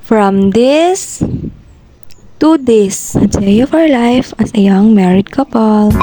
From this to this, a day of our life as a young married couple.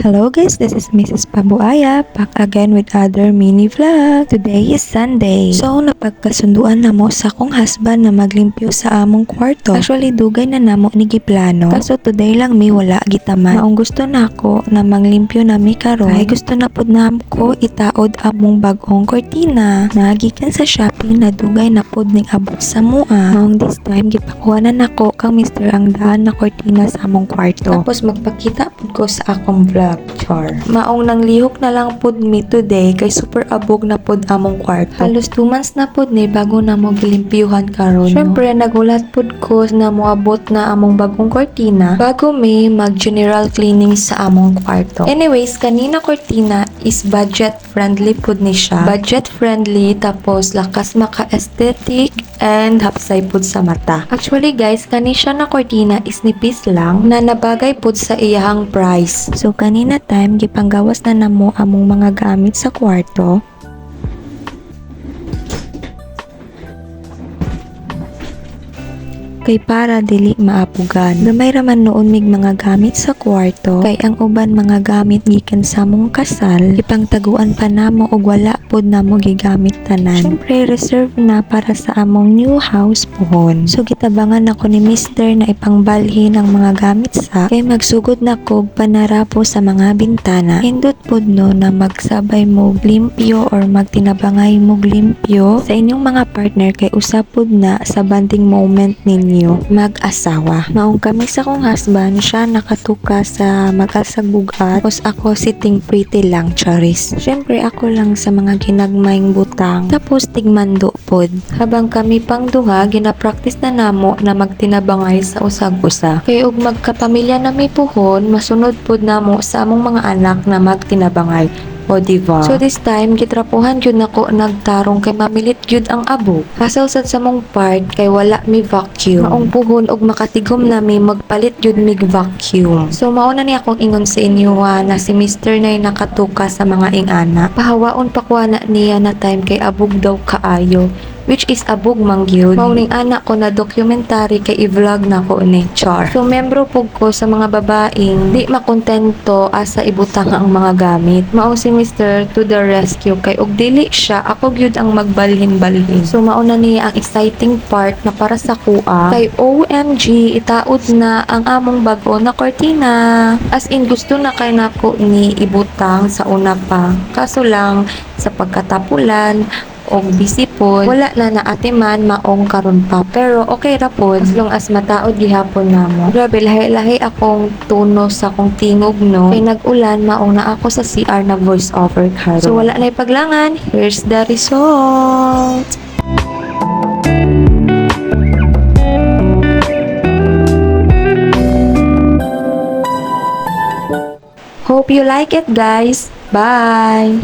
Hello guys, this is Mrs. Pabuaya, back again with other mini vlog. Today is Sunday. So, napagkasunduan na mo sa akong husband na maglimpyo sa among kwarto. Actually, dugay na namo ni giplano. Kaso today lang mi wala gitaman. Maong gusto na ako na manglimpyo na mi karon. Ay gusto na pud na ko itaod among bagong kortina. Nagikan sa Shopee na dugay na pud ning abot sa mua. Maong this time gipakuha na nako kang Mr. ang daan na kortina sa among kwarto. Tapos magpakita pud ko sa akong vlog. Char. Maong nang lihok na lang pud mi today kay super abog na pud among kwarto. Halos 2 months na pud ni bago na mo gilimpyuhan karon. Syempre nagulat pud ko na moabot na among bagong kortina bago mi mag general cleaning sa among kwarto. Anyways, kanina kortina is budget friendly pud ni siya. Budget friendly tapos lakas maka-aesthetic and hapsay pud sa mata. Actually guys, kani siya na kortina is nipis lang na nabagay pud sa iyahang price. So kanina time gipanggawas na namo among mga gamit sa kwarto. Kay para dili maapugan. Gamay raman noon mig mga gamit sa kwarto kay ang uban mga gamit gikan sa mong kasal ipangtaguan pa namo og wala pud namo gigamit tanan. Syempre reserve na para sa among new house pohon. So gitabangan ako ni Mr. na ipangbalhin ang mga gamit sa kay magsugod na ko panarapo sa mga bintana. Hindot pud no na magsabay mo limpyo or magtinabangay mo limpyo sa inyong mga partner kay usab pud na sa bonding moment ninyo mag-asawa. Maong kami sa kong husband, siya nakatuka sa mag-asag bugat tapos ako sitting pretty lang, charis. Syempre ako lang sa mga ginagmayng butang tapos tigmando pod. Habang kami pang duha, ginapractice na namo na magtinabangay sa usag-usa. Kay og magkapamilya na may puhon, masunod pod namo sa among mga anak na magtinabangay. O diba? So this time, gitrapuhan yun ako nagtarong kay mamilit yun ang abo. Hassle sad sa mong part kay wala mi vacuum. Maong puhon og makatigom na mi magpalit yun mig vacuum. So mauna ni akong ingon sa inyo na si Mr. Nay nakatuka sa mga ingana. Pahawaon pa kuha na niya na time kay abog daw kaayo. Which is abog mangyud. Mauning anak ko na documentary kay i-vlog na ko ni Char. So membro pug ko sa mga babaeng di makontento asa ibutang ang mga gamit. Maong si Mr. to the rescue kay og dili siya ako gyud ang magbalhin-balhin. So mauna niya ang exciting part na para sa kuha kay OMG itaod na ang among bag-o na kortina. As in gusto na kay nako ni ibutang sa una pa. Kaso lang sa pagkatapulan og busy pod wala na naatiman maong karon pa pero okay ra pod as long as mataod gihapon namo. Grabe lahi-lahi akong tono sa akong tingog no kay nag-ulan maong na ako sa CR na voice over karon. So wala na paglangan, here's the result. Hope you like it guys. Bye.